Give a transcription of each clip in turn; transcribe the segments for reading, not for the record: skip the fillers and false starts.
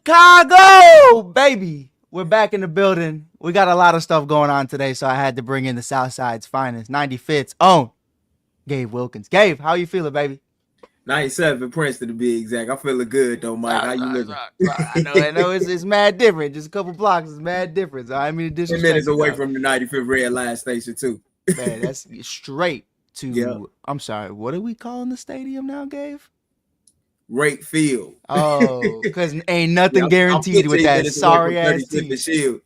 Chicago, baby. We're back in the building. We got a lot of stuff going on today, so I had to bring in the Southside's finest, 95th's own Gabe Wilkins. Gabe, how you feeling, baby? 97 Princeton to be exact. I'm feeling good though, Mike. How Sorry, you sorry, living? sorry, sorry. I know it's mad different. Just a couple blocks is mad different. So I mean to 10 disrespect minutes you, away dog. from the 95th Red Line Station too. Man, that's straight Yeah. to. I'm sorry. What are we calling the stadium now, Gabe? Rate Field. Oh, cause ain't Yeah, nothing I'm guaranteed with 15 that minutes away from sorry ass 35th and team. Shield.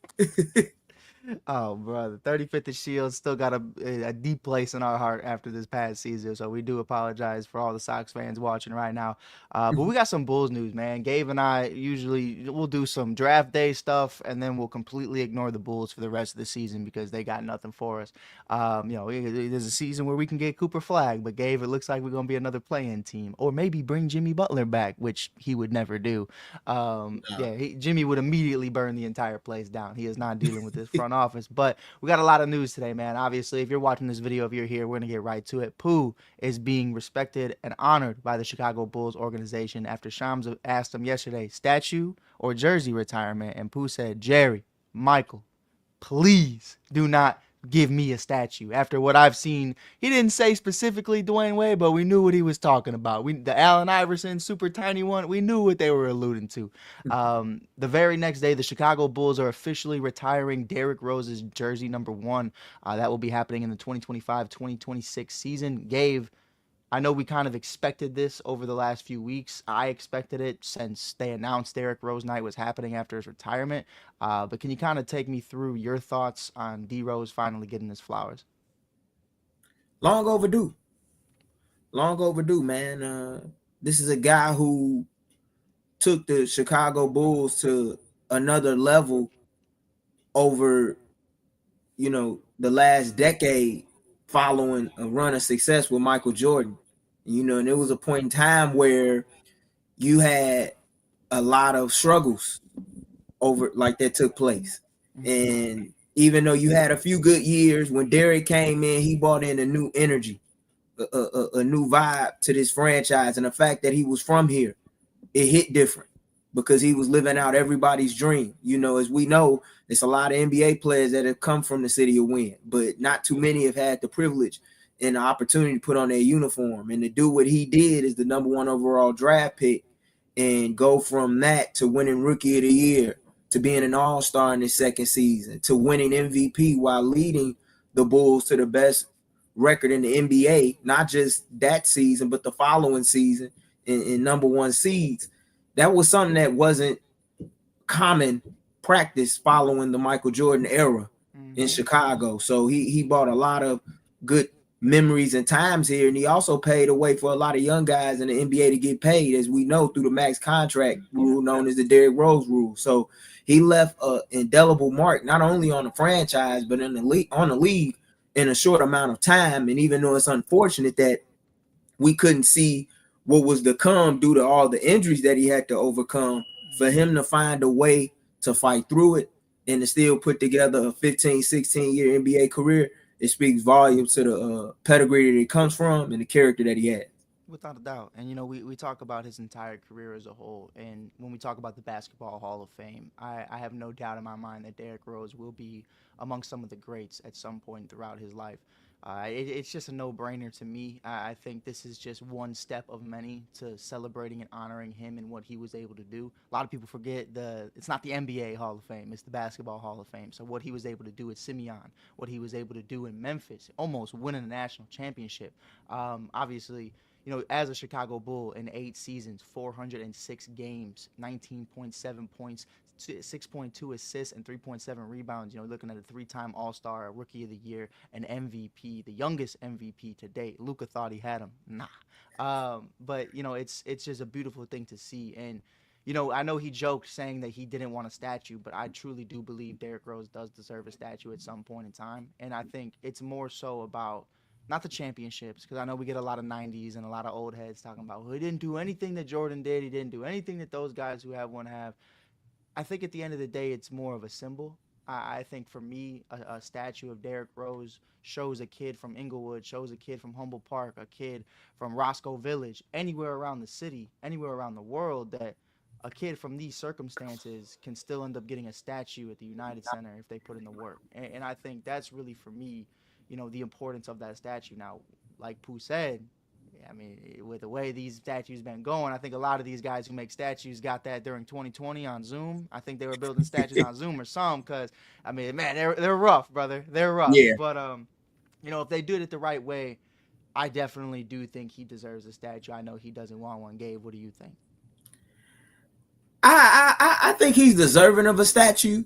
Oh, brother. 35th and Shield still got a deep place in our heart after this past season. So we do apologize for all the Sox fans watching right now. But we got some Bulls news, man. Gabe and I usually we'll do some draft day stuff and then we'll completely ignore the Bulls for the rest of the season because they got nothing for us. There's a season where we can get Cooper Flag, but Gabe, it looks like we're going to be another play-in team. Or maybe bring Jimmy Butler back, which he would never do. Nah. Jimmy would immediately burn the entire place down. He is not dealing with this front office. But we got a lot of news today, man. Obviously, if you're watching this video, if you're here, we're gonna get right to it. Pooh is being respected and honored by the Chicago Bulls organization after Shams asked him yesterday, statue or jersey retirement, and Pooh said, Jerry, Michael, please do not give me a statue. After what I've seen, he didn't say specifically Dwayne Wade, but we knew what he was talking about. The Allen Iverson super tiny one, we knew what they were alluding to. The very next day, the Chicago Bulls are officially retiring Derrick Rose's jersey number 1. That will be happening in the 2025-2026 season. I know we kind of expected this over the last few weeks. I expected it since they announced Derrick Rose night was happening after his retirement. But can you kind of take me through your thoughts on D Rose finally getting his flowers? Long overdue. Long overdue, man. This is a guy who took the Chicago Bulls to another level over, the last decade following a run of success with Michael Jordan. And there was a point in time where you had a lot of struggles over like that took place. And even though you had a few good years, when Derrick came in, he brought in a new energy, a new vibe to this franchise. And the fact that he was from here, it hit different because he was living out everybody's dream. As we know, there's a lot of NBA players that have come from the city of Win, but not too many have had the privilege and the opportunity to put on their uniform. And to do what he did is the number 1 overall draft pick and go from that to winning Rookie of the Year, to being an all-star in his second season, to winning MVP while leading the Bulls to the best record in the NBA, not just that season, but the following season in number 1 seeds. That was something that wasn't common practice following the Michael Jordan era in Chicago. So he brought a lot of good memories and times here, and he also paid a way for a lot of young guys in the NBA to get paid, as we know, through the max contract rule known as the Derrick Rose rule. So he left an indelible mark not only on the franchise but in the league in a short amount of time. And even though it's unfortunate that we couldn't see what was to come due to all the injuries that he had to overcome, for him to find a way to fight through it and to still put together a 15, 16-year NBA career, it speaks volumes to the pedigree that he comes from and the character that he has. Without a doubt. And, we talk about his entire career as a whole. And when we talk about the Basketball Hall of Fame, I have no doubt in my mind that Derrick Rose will be among some of the greats at some point throughout his life. It's just a no-brainer to me. I think this is just one step of many to celebrating and honoring him and what he was able to do. A lot of people forget it's not the NBA Hall of Fame, it's the Basketball Hall of Fame. So what he was able to do at Simeon, what he was able to do in Memphis, almost winning a national championship. Obviously, as a Chicago Bull in 8 seasons, 406 games, 19.7 points, 6.2 assists, and 3.7 rebounds. Looking at a 3-time All-Star, a Rookie of the Year, an MVP, the youngest MVP to date. Luka thought he had him. Nah. But it's just a beautiful thing to see. And I know he joked saying that he didn't want a statue, but I truly do believe Derrick Rose does deserve a statue at some point in time. And I think it's more so about not the championships, because I know we get a lot of 90s and a lot of old heads talking about, well, he didn't do anything that Jordan did. He didn't do anything that those guys who have one have. I think at the end of the day, it's more of a symbol. I think for me, a statue of Derrick Rose shows a kid from Inglewood, shows a kid from Humboldt Park, a kid from Roscoe Village, anywhere around the city, anywhere around the world, that a kid from these circumstances can still end up getting a statue at the United Center if they put in the work. And I think that's really, for me, the importance of that statue. Now, like Pooh said, I mean, with the way these statues been going, I think a lot of these guys who make statues got that during 2020 on Zoom. I think they were building statues on Zoom or some, because I mean, man, they're rough, brother. They're rough. Yeah. But if they do it the right way, I definitely do think he deserves a statue. I know he doesn't want one. Gabe, what do you think? I think he's deserving of a statue.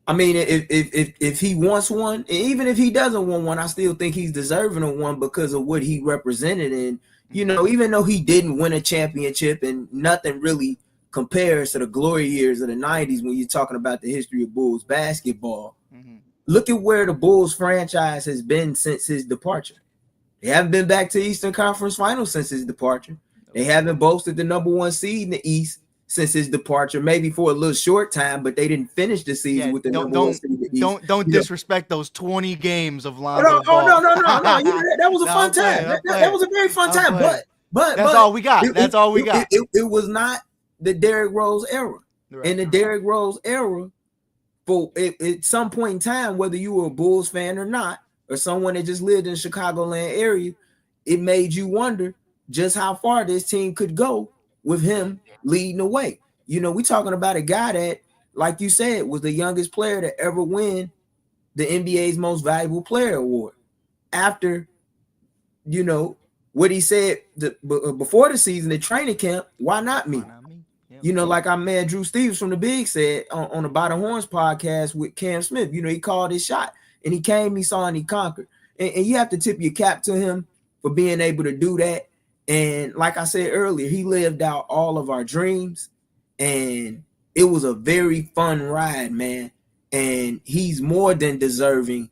I mean, if he wants one, even if he doesn't want one, I still think he's deserving of one because of what he represented. And even though he didn't win a championship, and nothing really compares to the glory years of the '90s when you're talking about the history of Bulls basketball. Mm-hmm. Look at where the Bulls franchise has been since his departure. They haven't been back to Eastern Conference Finals since his departure. They haven't boasted the number one seed in the East since his departure, maybe for a little short time, but they didn't finish the season with the number one seed in the East. Don't disrespect those 20 games of Lonzo Ball. No. That was a fun time. That was a very fun time. But that's all we got. That's all we got. It was not the Derrick Rose era. Right. In the Derrick Rose era, at some point in time, whether you were a Bulls fan or not, or someone that just lived in the Chicagoland area, it made you wonder just how far this team could go with him leading the way. We talking about a guy that, like you said, was the youngest player to ever win the NBA's Most Valuable Player award. After, what he said before the season, the training camp, why not me? Yep. Like our man Drew Stevens from the Big said on the Bottom Horns podcast with Cam Smith, he called his shot. And he came, he saw, and he conquered. And you have to tip your cap to him for being able to do that. And like I said earlier, he lived out all of our dreams. And it was a very fun ride, man. And he's more than deserving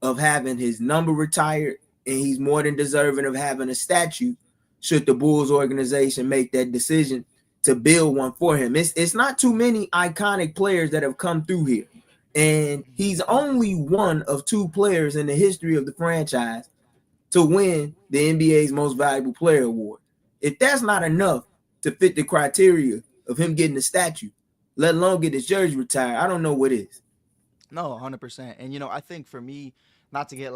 of having his number retired. And he's more than deserving of having a statue should the Bulls organization make that decision to build one for him. It's not too many iconic players that have come through here. And he's only one of two players in the history of the franchise to win the NBA's Most Valuable Player award. If that's not enough to fit the criteria of him getting a statue, let alone get his jersey retired, I don't know what is. No, 100%. And I think for me, not to get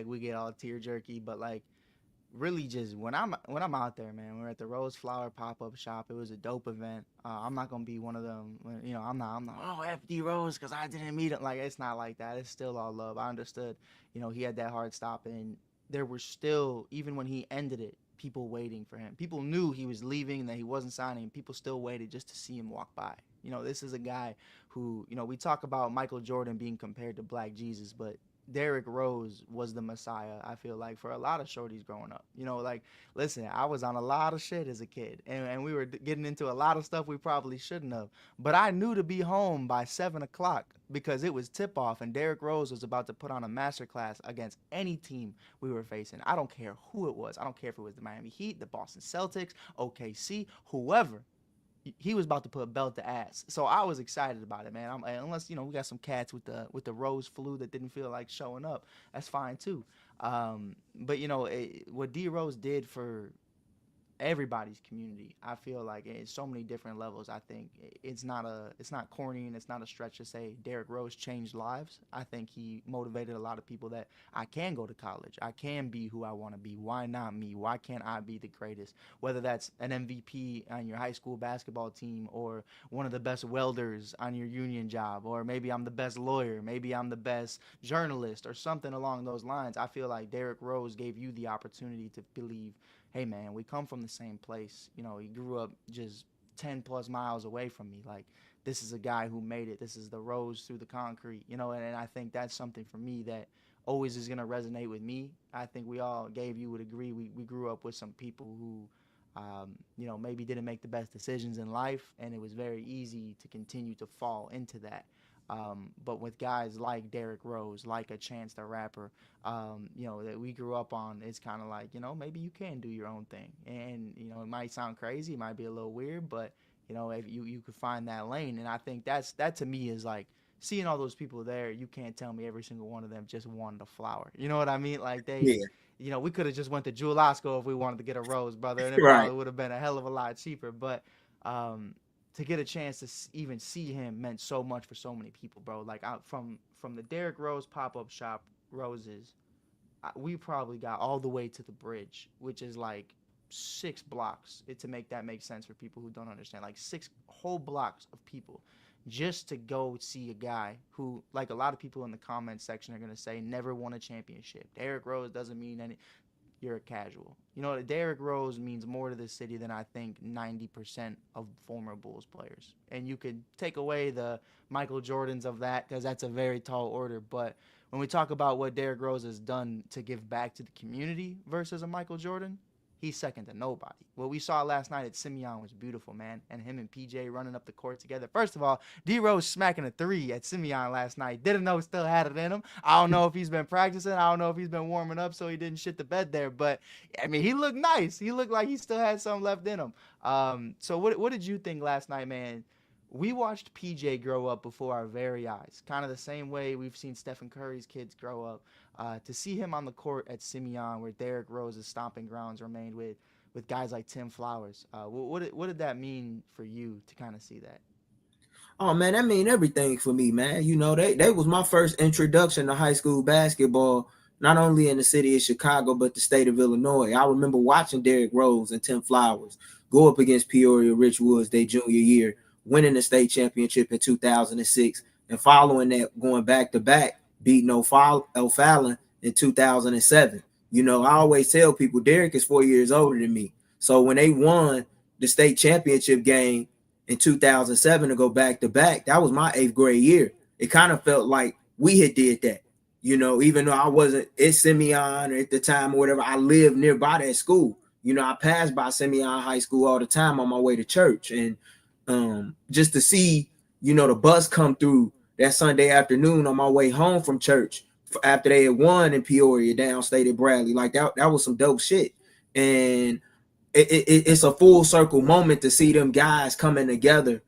we get all tear jerky, but really just when I'm out there, man, we're at the Rose Flower pop-up shop. It was a dope event. I'm not gonna be one of them. I'm not FD Rose because I didn't meet him. It's not like that. It's still all love. I understood. He had that hard stop, and there were still, even when he ended it, people waiting for him. People knew he was leaving and that he wasn't signing. People still waited just to see him walk by. This is a guy who, we talk about Michael Jordan being compared to Black Jesus, but Derrick Rose was the Messiah, I feel like, for a lot of shorties growing up. Listen, I was on a lot of shit as a kid, and we were getting into a lot of stuff we probably shouldn't have. But I knew to be home by 7 o'clock because it was tip-off, and Derrick Rose was about to put on a masterclass against any team we were facing. I don't care who it was. I don't care if it was the Miami Heat, the Boston Celtics, OKC, whoever. He was about to put a belt to ass, so I was excited about it, man. Unless we got some cats with the Rose flu that didn't feel like showing up, that's fine too. But what D Rose did for everybody's community, I feel like it's so many different levels. I think it's not corny, and it's not a stretch to say Derrick Rose changed lives. I think he motivated a lot of people that I can go to college, I can be who I want to be. Why not me? Why can't I be the greatest? Whether that's an MVP on your high school basketball team, or one of the best welders on your union job, or maybe I'm the best lawyer, maybe I'm the best journalist, or something along those lines. I feel like Derrick Rose gave you the opportunity to believe, hey man, we come from the same place. He grew up just 10 plus miles away from me. This is a guy who made it. This is the Rose through the concrete, and I think that's something for me that always is going to resonate with me. I think Gabe, you would agree, we grew up with some people who, maybe didn't make the best decisions in life, and it was very easy to continue to fall into that. But with guys like Derrick Rose, like a Chance the Rapper, that we grew up on, it's kind of like, maybe you can do your own thing. And, it might sound crazy, it might be a little weird, but, if you could find that lane. And I think that to me is like, seeing all those people there, you can't tell me every single one of them just wanted a flower. You know what I mean? We could have just went to Jewel Osco if we wanted to get a rose, brother, and it probably would have been a hell of a lot cheaper. But to get a chance to even see him meant so much for so many people, bro. Like from the Derrick Rose pop up shop Roses, we probably got all the way to the bridge, which is like 6 blocks. To make that make sense for people who don't understand, like 6 whole blocks of people just to go see a guy who, like a lot of people in the comments section are gonna say, never won a championship. Derrick Rose doesn't mean any. You're a casual. You know, Derrick Rose means more to this city than I think 90% of former Bulls players. And you could take away the Michael Jordans of that because that's a very tall order. But when we talk about what Derrick Rose has done to give back to the community versus a Michael Jordan, he's second to nobody. What we saw last night at Simeon was beautiful, man. And him and PJ running up the court together. First of all, D Rose smacking a three at Simeon last night. Didn't know he still had it in him. I don't know if he's been practicing. I don't know if he's been warming up so he didn't shit the bed there. But I mean, he looked nice. He looked like he still had something left in him. So what did you think last night, man? We watched PJ grow up before our very eyes, kind of the same way we've seen Stephen Curry's kids grow up. To see him on the court at Simeon, where Derrick Rose's stomping grounds remained with guys like Tim Flowers, what did that mean for you to kind of see that? Oh man, that mean everything for me, man. You know, they was my first introduction to high school basketball, not only in the city of Chicago, but the state of Illinois. I remember watching Derrick Rose and Tim Flowers go up against Peoria Rich Woods their junior year, winning the state championship in 2006, and following that, going back to back, beating O'Fallon in 2007. You know, I always tell people Derrick is 4 years older than me. So when they won the state championship game in 2007 to go back to back, that was my 8th grade year. It kind of felt like we had did that, you know, even though I wasn't at Simeon at the time or whatever. I lived nearby that school. You know, I passed by Simeon High School all the time on my way to church. And just to see, you know, the bus come through that Sunday afternoon on my way home from church after they had won in Peoria downstate at Bradley, like that was some dope shit. And it's a full circle moment to see them guys coming together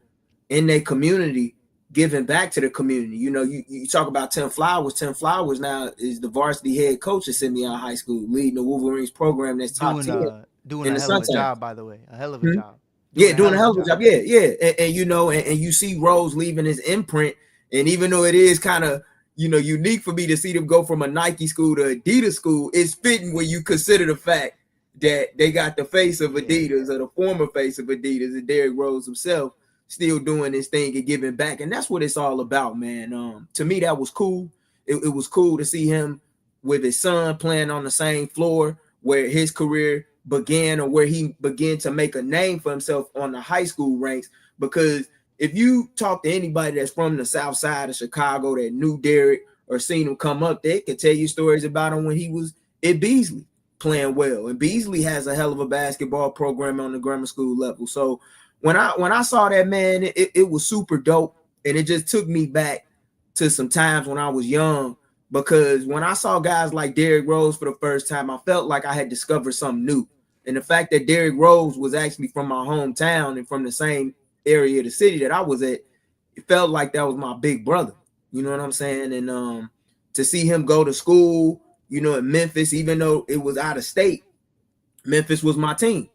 in their community, giving back to the community. You know, you talk about Tim Flowers. Tim Flowers now is the varsity head coach at Simeon High School, leading the Wolverines program that's top Doing 10 doing in a the hell of Sun a Times. job, by the way. A hell of a Hmm? job. Yeah, Doing a doing hell a of a hell of a job. job. Yeah, yeah. And you know, and you see Rose leaving his imprint. And even though it is kind of, you know, unique for me to see them go from a Nike school to Adidas school, it's fitting when you consider the fact that they got the face of Yeah. Adidas, or the former face of Adidas, and Derrick Rose himself still doing this thing and giving back. And that's what it's all about, man. To me, that was cool. It was cool to see him with his son playing on the same floor where his career began, or where he began to make a name for himself on the high school ranks. Because if you talk to anybody that's from the south side of Chicago that knew Derrick or seen him come up, they could tell you stories about him when he was at Beasley playing well. And Beasley has a hell of a basketball program on the grammar school level. So when I saw that, man, it was super dope. And it just took me back to some times when I was young, because when I saw guys like Derrick Rose for the first time, I felt like I had discovered something new. And the fact that Derrick Rose was actually from my hometown and from the same area of the city that I was at, it felt like that was my big brother. You know what I'm saying? And to see him go to school, you know, in Memphis, even though it was out of state, Memphis was my team.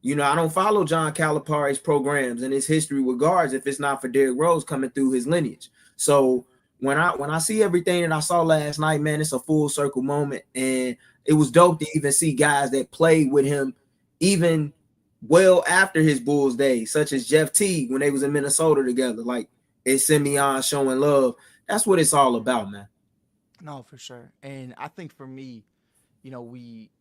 You know, I don't follow John Calipari's programs and his history with guards if it's not for Derrick Rose coming through his lineage. So when I see everything that I saw last night, man, it's a full circle moment. And it was dope to even see guys that played with him even well after his Bulls days, such as Jeff Teague when they was in Minnesota together, like it's Simeon showing love. That's what it's all about, man. No, for sure. And I think for me, you know, we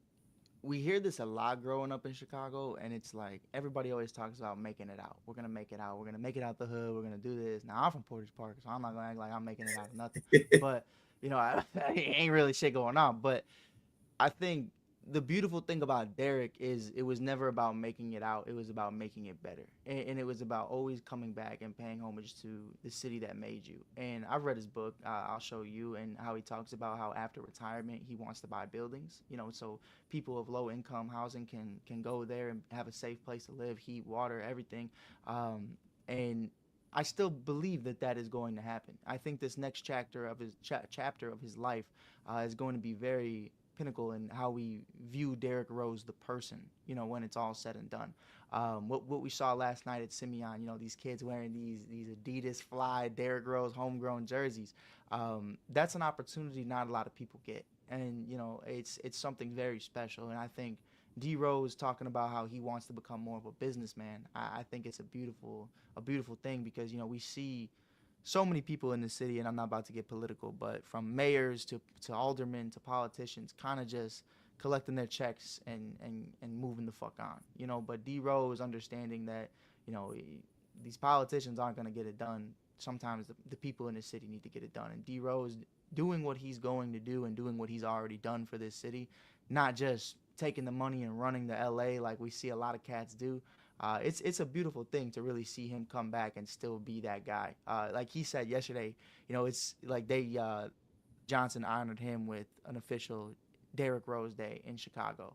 hear this a lot growing up in Chicago, and it's like everybody always talks about making it out. We're gonna make it out. We're gonna make it out the hood. We're gonna do this. Now I'm from Portage Park, so I'm not gonna act like I'm making it out of nothing. But you know, I ain't really shit going on. But I think the beautiful thing about Derek is it was never about making it out. It was about making it better, and it was about always coming back and paying homage to the city that made you. And I've read his book. I'll show you, and how he talks about how after retirement he wants to buy buildings. You know, so people of low income housing can go there and have a safe place to live, heat, water, everything. And I still believe that that is going to happen. I think this next chapter of his life is going to be very pinnacle in how we view Derrick Rose the person. When it's all said and done. What we saw last night at Simeon, these kids wearing these Adidas Fly Derrick Rose homegrown jerseys. That's an opportunity not a lot of people get, and it's something very special. And I think D Rose talking about how he wants to become more of a businessman. I think it's a beautiful thing because we see so many people in the city, and I'm not about to get political, but from mayors to aldermen to politicians, kind of just collecting their checks and moving the fuck on. But D Rose understanding that you know these politicians aren't gonna get it done. Sometimes the people in the city need to get it done, and D Rose doing what he's going to do and doing what he's already done for this city, not just taking the money and running to LA like we see a lot of cats do. It's a beautiful thing to really see him come back and still be that guy. Like he said yesterday, it's like Johnson honored him with an official Derrick Rose Day in Chicago.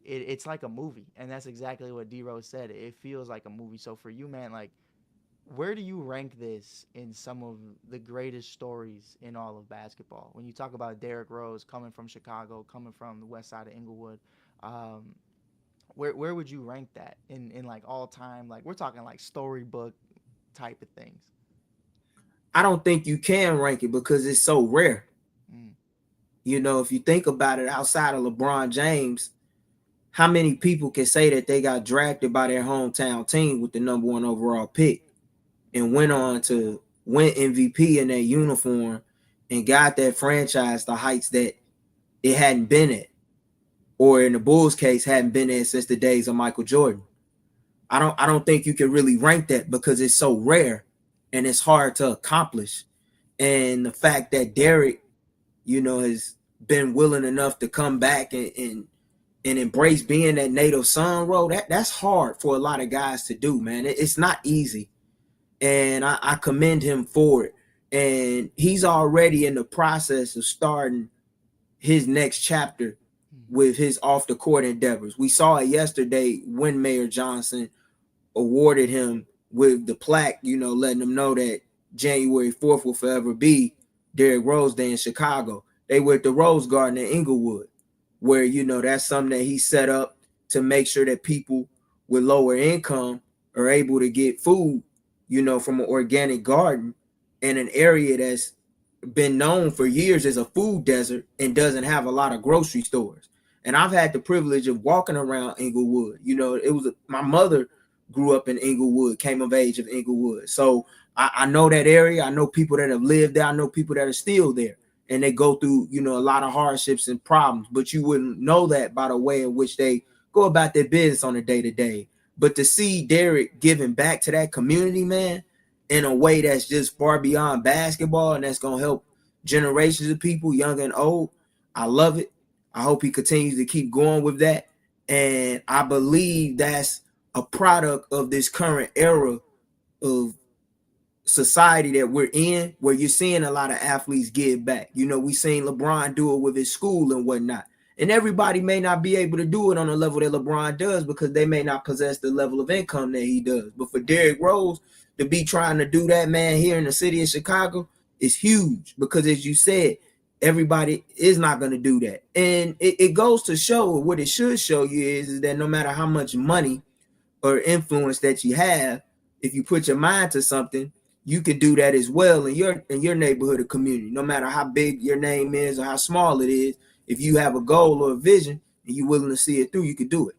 It's like a movie, and that's exactly what D Rose said. It feels like a movie. So for you, man, like where do you rank this in some of the greatest stories in all of basketball? When you talk about Derrick Rose coming from Chicago, coming from the west side of Inglewood, um, where would you rank that in like all time? Like we're talking like storybook type of things. I don't think you can rank it because it's so rare. Mm, If you think about it, outside of LeBron James, how many people can say that they got drafted by their hometown team with the number one overall pick and went on to win MVP in their uniform and got that franchise the heights that it hadn't been at, or in the Bulls case, hadn't been at since the days of Michael Jordan. I don't think you can really rank that because it's so rare and it's hard to accomplish. And the fact that Derrick, has been willing enough to come back and embrace being that native son role, that's hard for a lot of guys to do, man. It's not easy. And I commend him for it. And he's already in the process of starting his next chapter mm, with his off the court endeavors. We saw it yesterday when Mayor Johnson awarded him with the plaque, letting him know that January 4th will forever be Derrick Rose Day in Chicago. They were at the Rose Garden in Inglewood, where, that's something that he set up to make sure that people with lower income are able to get food, from an organic garden in an area that's been known for years as a food desert and doesn't have a lot of grocery stores. And I've had the privilege of walking around Inglewood. My mother grew up in Inglewood, came of age of Inglewood. So I know that area. I know people that have lived there. I know people that are still there. And they go through, a lot of hardships and problems. But you wouldn't know that by the way in which they go about their business on a day-to-day. But to see Derrick giving back to that community, man, in a way that's just far beyond basketball and that's going to help generations of people, young and old, I love it. I hope he continues to keep going with that. And I believe that's a product of this current era of society that we're in, where you're seeing a lot of athletes give back. We seen LeBron do it with his school and whatnot. And everybody may not be able to do it on the level that LeBron does because they may not possess the level of income that he does. But for Derrick Rose to be trying to do that, man, here in the city of Chicago is huge because, as you said, everybody is not going to do that. And it goes to show, what it should show you is that no matter how much money or influence that you have, if you put your mind to something, you could do that as well in your neighborhood or community. No matter how big your name is or how small it is, if you have a goal or a vision and you're willing to see it through, you could do it.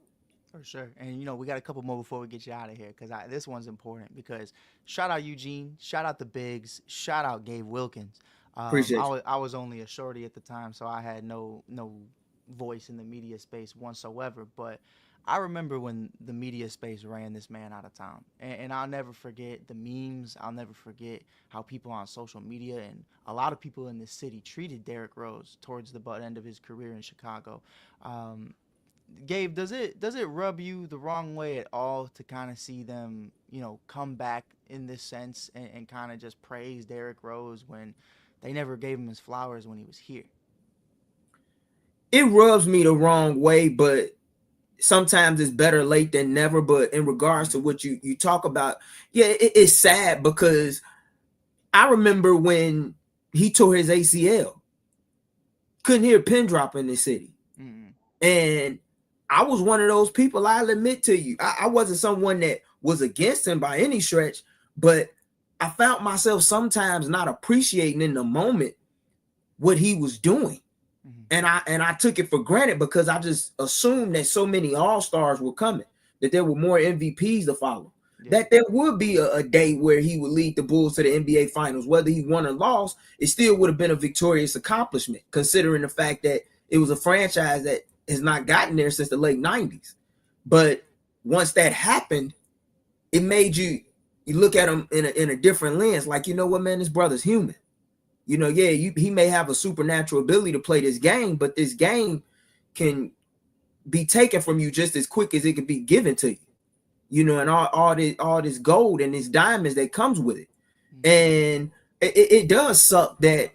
for sure. And we got a couple more before we get you out of here because this one's important because shout out Eugene, shout out the Bigs, shout out Gabe Wilkins. Appreciate you. I was only a shorty at the time, so I had no voice in the media space whatsoever. But I remember when the media space ran this man out of town, and I'll never forget the memes. I'll never forget how people on social media and a lot of people in this city treated Derrick Rose towards the butt end of his career in Chicago. Um, Gabe, does it rub you the wrong way at all to kind of see them, come back in this sense and kind of just praise Derrick Rose when they never gave him his flowers when he was here? It rubs me the wrong way, but sometimes it's better late than never. But in regards to what you talk about, yeah, it's sad because I remember when he tore his ACL couldn't hear a pin drop in this city. Mm-hmm. And I was one of those people. I'll admit to you, I wasn't someone that was against him by any stretch, but I found myself sometimes not appreciating in the moment what he was doing. Mm-hmm. And I took it for granted because I just assumed that so many all-stars were coming, that there were more MVPs to follow, Yeah. that there would be a day where he would lead the Bulls to the NBA Finals. Whether he won or lost, it still would have been a victorious accomplishment, considering the fact that it was a franchise that has not gotten there since the late 90s. But once that happened, it made you look at him in a different lens. Like, you know what, man, this brother's human. You know, yeah, he may have a supernatural ability to play this game, but this game can be taken from you just as quick as it can be given to you. You know, and all this gold and this diamonds that comes with it. Mm-hmm. And it does suck that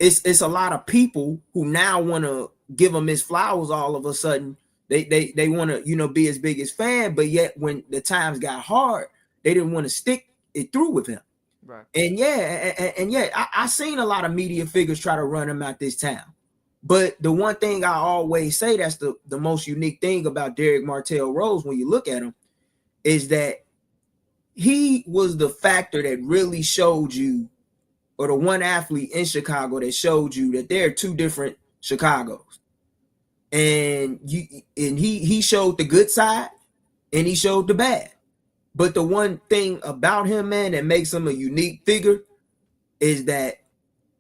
it's a lot of people who now want to give him his flowers all of a sudden. They want to, you know, be as big as fan, but yet when the times got hard, they didn't want to stick it through with him. Right. And yeah, and yeah, I seen a lot of media figures try to run him out this town. But the one thing I always say that's the most unique thing about Derrick Martell Rose when you look at him is that he was the factor that really showed you, or the one athlete in Chicago that showed you that there are two different Chicagos. And he showed the good side and he showed the bad. But the one thing about him, man, that makes him a unique figure is that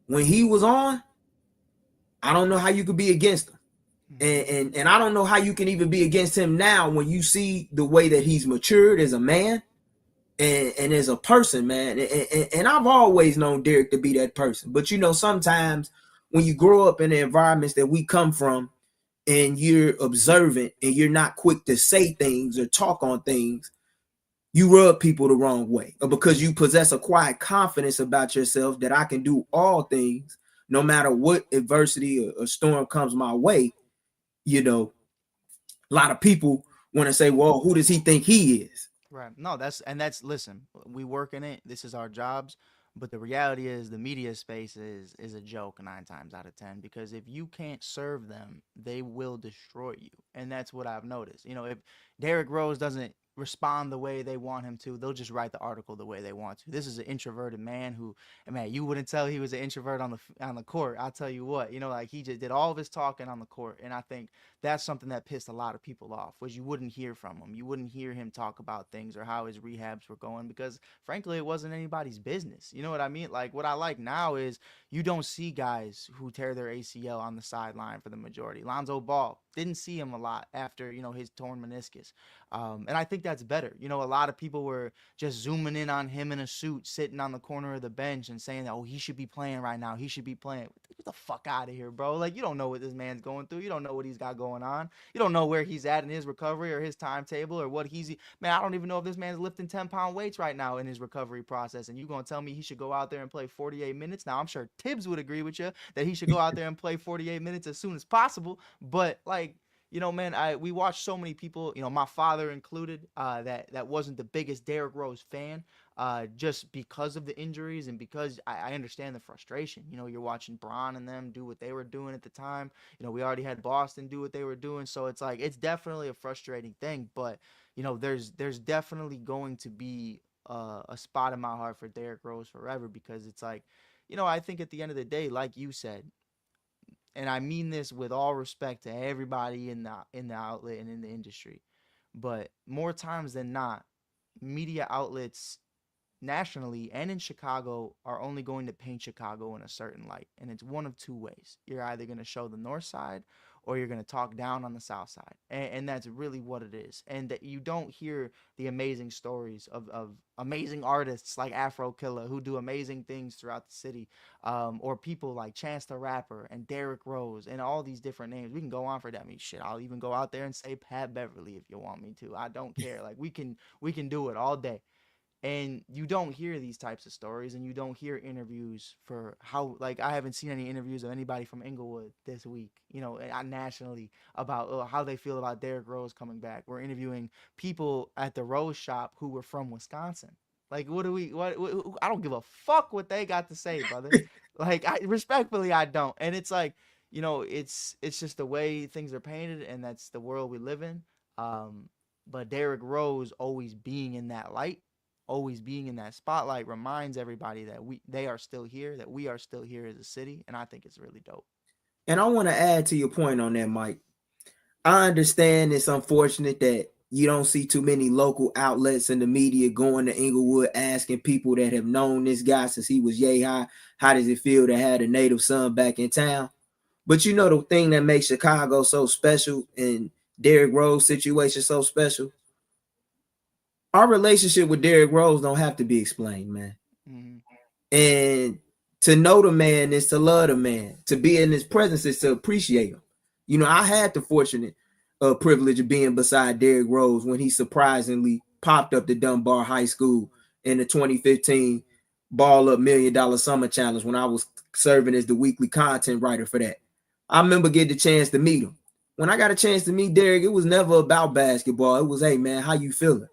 when he was on, I don't know how you could be against him. And I don't know how you can even be against him now when you see the way that he's matured as a man and as a person, man. And I've always known Derrick to be that person. But, you know, sometimes when you grow up in the environments that we come from and you're observant and you're not quick to say things or talk on things, you rub people the wrong way, or because you possess a quiet confidence about yourself that I can do all things no matter what adversity or storm comes my way. You know, a lot of people want to say, well, who does he think he is? Right. No, that's listen, we work in it. This is our jobs. But the reality is the media space is a joke 9 times out of 10 because if you can't serve them, they will destroy you. And that's what I've noticed. You know, if Derrick Rose doesn't respond the way they want him to, they'll just write the article the way they want to. This is an introverted man who, man, you wouldn't tell he was an introvert on the court. I'll tell you what, you know, like he just did all of his talking on the court, and I think that's something that pissed a lot of people off. Was you wouldn't hear from him, you wouldn't hear him talk about things or how his rehabs were going because frankly it wasn't anybody's business. You know what I mean? Like what I like now is you don't see guys who tear their ACL on the sideline for the majority. Lonzo Ball didn't see him a lot after his torn meniscus. And I think that's better. You know, a lot of people were just zooming in on him in a suit, sitting on the corner of the bench and saying that, oh, he should be playing right now. He should be playing. Get the fuck out of here, bro. Like, you don't know what this man's going through. You don't know what he's got going on. You don't know where he's at in his recovery or his timetable or what he's. Man, I don't even know if this man's lifting 10-pound weights right now in his recovery process. And you're going to tell me he should go out there and play 48 minutes? Now, I'm sure Tibbs would agree with you that he should go out there and play 48 minutes as soon as possible. But, like, man, we watched so many people, my father included, that wasn't the biggest Derrick Rose fan, just because of the injuries and because I understand the frustration. You're watching Bron and them do what they were doing at the time. We already had Boston do what they were doing, so it's like it's definitely a frustrating thing. But there's definitely going to be a spot in my heart for Derrick Rose forever because it's like, I think at the end of the day, like you said, and I mean this with all respect to everybody in the outlet and in the industry, but more times than not, media outlets nationally and in Chicago are only going to paint Chicago in a certain light. And it's one of two ways. You're either going to show the north side or you're going to talk down on the south side. And that's really what it is. And that you don't hear the amazing stories of amazing artists like Afro Killa who do amazing things throughout the city, or people like Chance the Rapper and Derrick Rose and all these different names. We can go on for that. I mean, shit, I'll even go out there and say Pat Beverly if you want me to. I don't care. Like we can do it all day. And you don't hear these types of stories, and you don't hear interviews for how, like, I haven't seen any interviews of anybody from Inglewood this week, nationally about how they feel about Derrick Rose coming back. We're interviewing people at the Rose shop who were from Wisconsin. Like, I don't give a fuck what they got to say, brother. Like, respectfully, I don't. And it's like, it's just the way things are painted, and that's the world we live in. Um, but Derrick Rose always being in that light, always being in that spotlight, reminds everybody that they are still here, that we are still here as a city, and I think it's really dope. And I want to add to your point on that, Mike. I understand it's unfortunate that you don't see too many local outlets in the media going to Inglewood asking people that have known this guy since he was yay high, how does it feel to have a native son back in town? But you know the thing that makes Chicago so special and Derrick Rose situation so special? Our relationship with Derrick Rose don't have to be explained, man. Mm-hmm. And to know the man is to love the man. To be in his presence is to appreciate him. You know, I had the fortunate privilege of being beside Derrick Rose when he surprisingly popped up to Dunbar High School in the 2015 Ball Up $1 Million Summer Challenge when I was serving as the weekly content writer for that. I remember getting the chance to meet him. When I got a chance to meet Derrick, it was never about basketball. It was, hey man, how you feeling?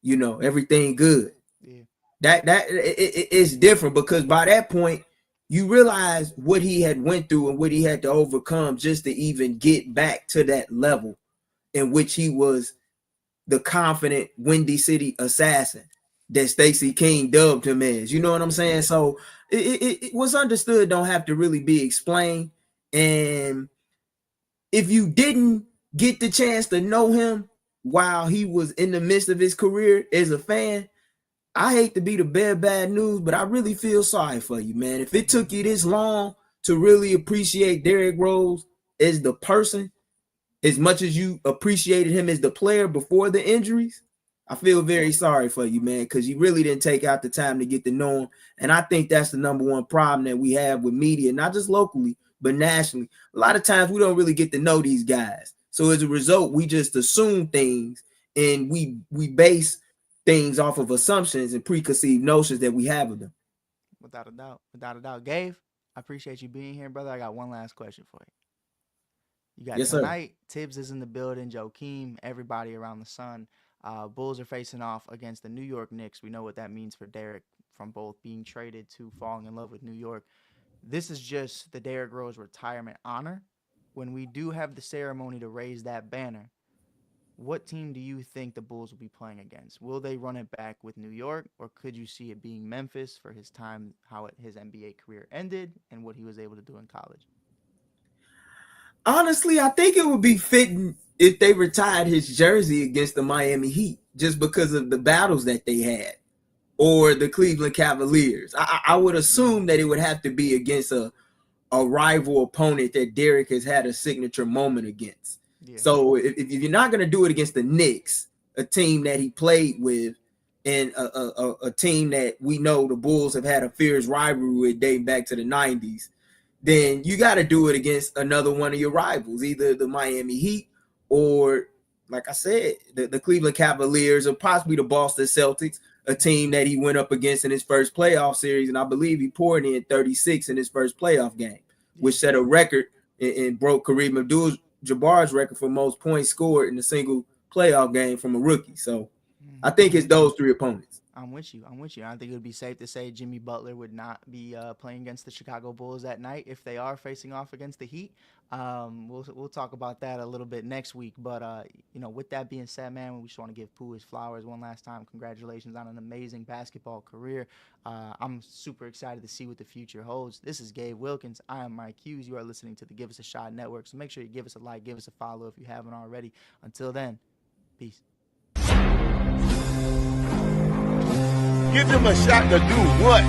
You know, everything good. Yeah. It's different because by that point you realize what he had went through and what he had to overcome just to even get back to that level in which he was the confident Windy City assassin that Stacey King dubbed him as. You know what I'm saying? So it was understood, don't have to really be explained. And if you didn't get the chance to know him while he was in the midst of his career as a fan, I hate to be the bear of bad news, but I really feel sorry for you, man. If it took you this long to really appreciate Derrick Rose as the person, as much as you appreciated him as the player before the injuries, I feel very sorry for you, man, because you really didn't take out the time to get to know him. And I think that's the number one problem that we have with media, not just locally, but nationally. A lot of times we don't really get to know these guys. So as a result, we just assume things and we base things off of assumptions and preconceived notions that we have of them. Without a doubt. Without a doubt. Gabe, I appreciate you being here, brother. I got one last question for you. You got Yes, sir. tonight. Tibbs is in the building. Joakim, everybody around the sun. Bulls are facing off against the New York Knicks. We know what that means for Derrick from both being traded to falling in love with New York. This is just the Derrick Rose retirement honor. When we do have the ceremony to raise that banner, what team do you think the Bulls will be playing against? Will they run it back with New York, or could you see it being Memphis for his time, his NBA career ended, and what he was able to do in college? Honestly, I think it would be fitting if they retired his jersey against the Miami Heat just because of the battles that they had, or the Cleveland Cavaliers. I would Mm-hmm. assume that it would have to be against a rival opponent that Derrick has had a signature moment against. Yeah. So if you're not going to do it against the Knicks, a team that he played with, and a team that we know the Bulls have had a fierce rivalry with dating back to the 90s, then you got to do it against another one of your rivals, either the Miami Heat or, like I said, the Cleveland Cavaliers or possibly the Boston Celtics, a team that he went up against in his first playoff series. And I believe he poured in 36 in his first playoff game, Yeah. which set a record and broke Kareem Abdul-Jabbar's record for most points scored in a single playoff game from a rookie. So I think it's those three opponents. I'm with you. I'm with you. I think it would be safe to say Jimmy Butler would not be playing against the Chicago Bulls that night if they are facing off against the Heat. We'll talk about that a little bit next week. But with that being said, man, we just want to give Pooh his flowers one last time. Congratulations on an amazing basketball career. I'm super excited to see what the future holds. This is Gabe Wilkins. I am Mike Hughes. You are listening to the Give Us a Shot Network. So make sure you give us a like, give us a follow if you haven't already. Until then, peace. Give them a shot to do what?